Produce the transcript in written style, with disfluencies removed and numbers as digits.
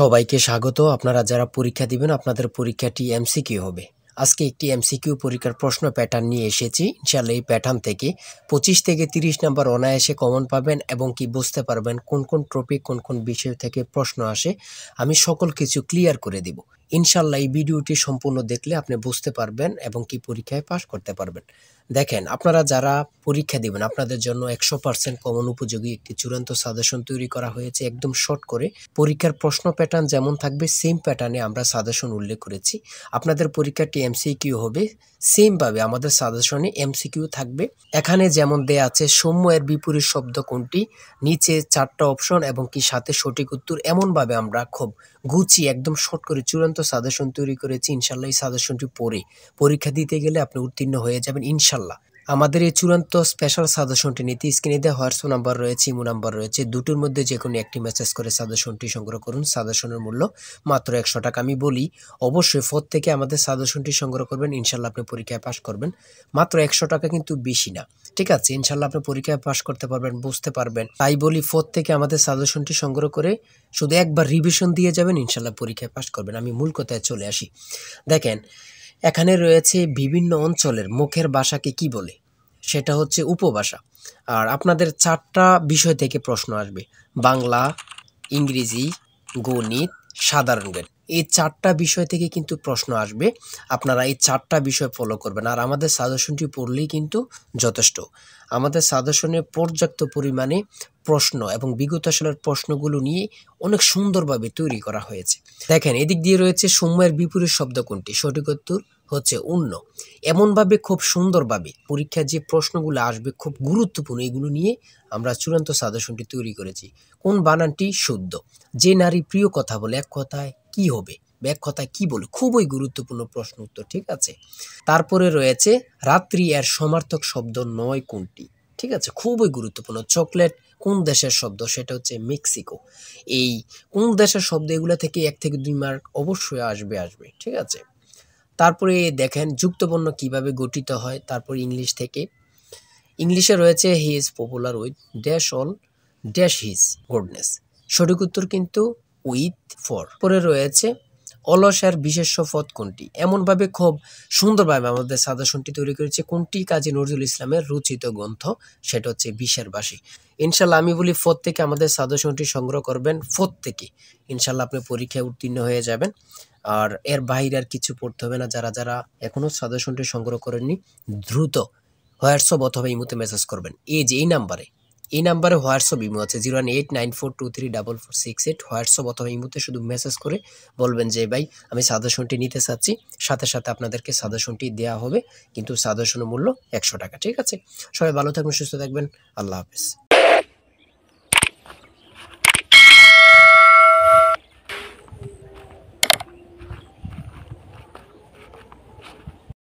সবাইকে স্বাগত। আপনারা যারা পরীক্ষা দিবেন আপনাদের পরীক্ষাটি এমসিকিউ হবে। আজকে একটি এমসিকিউ পরীক্ষার প্রশ্ন প্যাটার্ন নিয়ে এসেছি। ইনশাআল্লাহ এই প্যাটার্ন থেকে 25 থেকে 30 নাম্বার অনায়াসে কমন পাবেন এবং কি বুঝতে পারবেন কোন কোন টপিক কোন কোন বিষয় থেকে প্রশ্ন আসে। আমি সকল কিছু ক্লিয়ার করে দিব। ইনশাআল্লাহ এই ভিডিওটি সম্পূর্ণ দেখলে আপনি বুঝতে পারবেন এবং কি পরীক্ষায় পাস করতে পারবেন। দেখেন, আপনারা যারা পরীক্ষা দিবেন আপনাদের জন্য 100% কমন উপযোগী একটি চূড়ান্ত সাজেশন তৈরি করা হয়েছে, একদম শর্ট করে। পরীক্ষার প্রশ্ন প্যাটার্ন যেমন থাকবে সেম প্যাটার্নে আমরা সাজেশন উল্লেখ করেছি। আপনাদের পরীক্ষাটি এমসিকিউ হবে, সেমভাবে আমাদের সাজেশনে এমসিকিউ থাকবে। এখানে যেমন দেয়া আছে সৌম্য এর বিপরীত শব্দ কোনটি, নিচে 4টা অপশন এবং কি সাথে সঠিক উত্তর। এমনভাবে আমরা খুব গুছিয়ে একদম শর্ট করে চূড়ান্ত সাজেশন তৈরি করেছি। ইনশাল্লাহ এই সাজেশনটি পড়ে পরীক্ষা দিতে গেলে আপনি উত্তীর্ণ হয়ে যাবেন ইনশাল্লাহ। আমাদের এই চূড়ান্ত স্পেশাল সাজেশনটি নিতে স্ক্রিনে দেওয়া হোয়াটসঅ্যাপ নাম্বার রয়েছে, ইমো নাম্বার রয়েছে, দুটোর মধ্যে যে কোনো একটি মেসেজ করে সাজেশনটি সংগ্রহ করুন। সাজেশনের মূল্য মাত্র 100 টাকা। আমি বলি অবশ্যই ফোর থেকে আমাদের সাজেশনটি সংগ্রহ করবেন, ইনশাল্লাহ আপনি পরীক্ষায় পাস করবেন। মাত্র 100 টাকা কিন্তু বেশি না, ঠিক আছে? ইনশাল্লাহ আপনি পরীক্ষায় পাস করতে পারবেন, বুঝতে পারবেন। তাই বলি ফোর থেকে আমাদের সাজেশনটি সংগ্রহ করে শুধু একবার রিভিশন দিয়ে যাবেন, ইনশাল্লাহ পরীক্ষায় পাস করবেন। আমি মূল কথায় চলে আসি। দেখেন, এখানে রয়েছে বিভিন্ন অঞ্চলের মুখের ভাষাকে কি বলে, সেটা হচ্ছে উপভাষা। আর আপনাদের 4টা বিষয় থেকে প্রশ্ন আসবে: বাংলা, ইংরেজি, গণিত, সাধারণ জ্ঞান। এই 4টা বিষয় থেকে কিন্তু প্রশ্ন আসবে। আপনারা এই 4টা বিষয় ফলো করবেন আর আমাদের সাজেশনটি পড়লেই কিন্তু যথেষ্ট। আমাদের সাজেশনে পর্যাপ্ত পরিমাণে প্রশ্ন এবং বিগত সালের প্রশ্নগুলো নিয়ে অনেক সুন্দরভাবে তৈরি করা হয়েছে। দেখেন, এদিক দিয়ে রয়েছে সৌম্যের বিপরীত শব্দ কোনটি, সঠিক উত্তর হচ্ছে অন্য। এমনভাবে খুব সুন্দরভাবে পরীক্ষার যে প্রশ্নগুলো আসবে খুব গুরুত্বপূর্ণ, এগুলো নিয়ে আমরা চূড়ান্ত সাজেশনটি তৈরি করেছি। কোন বানানটি শুদ্ধ, যে নারী প্রিয় কথা বলে এক কথায় কি হবে, এক কথায় কি বলে, খুবই গুরুত্বপূর্ণ প্রশ্ন উত্তর, ঠিক আছে? তারপরে রয়েছে রাত্রি এর সমার্থক শব্দ নয় কোনটি, ঠিক আছে? খুবই গুরুত্বপূর্ণ। চকলেট কোন দেশের শব্দ, সেটা হচ্ছে মেক্সিকো। এই কোন দেশের শব্দ, এগুলো থেকে 1 থেকে 2 মার্ক অবশ্যই আসবে, ঠিক আছে? তারপরে দেখেন যুক্তবর্ণ কিভাবে গঠিত হয়। তারপর ইংলিশ থেকে, ইংলিশে রয়েছে he is popular with dash all dash his goodness, সঠিক উত্তর কিন্তু উইথ ফর। পরে রয়েছে অলসের বিশেষ্য পদ কোনটি। এমনভাবে খুব সুন্দরভাবে আমাদের সাজেশনটি তৈরি করেছে। কোনটি কাজী নজরুল ইসলামের রচিত গ্রন্থ, সেটা হচ্ছে বিশের বাসী। ইনশাল্লাহ আমি বলি ফোর থেকে আমাদের সাজেশনটি সংগ্রহ করবেন। ফোর থেকে ইনশাল্লাহ আপনি পরীক্ষায় উত্তীর্ণ হয়ে যাবেন। আর এর বাইরে আর কিছু পড়তে হবে না। যারা যারা এখনো সাজেশনটি সংগ্রহ করেননি, দ্রুত হোয়াটসঅ্যাপ অথবা ইমোতে মেসেজ করবেন। এই যে এই নাম্বারে হোয়াটসঅ্যাপ ইমো আছে 01894234468। হোয়াটসঅ্যাপ অথবা ইমোতে শুধু মেসেজ করে বলবেন যে ভাই আমি সাজেশনটি নিতে চাচ্ছি, সাথে সাথে আপনাদেরকে সাজেশনটি দেওয়া হবে, কিন্তু সাজেশনের মূল্য 100 টাকা, ঠিক আছে? সবাই ভালো থাকবেন, সুস্থ থাকবেন। আল্লাহ হাফেজ।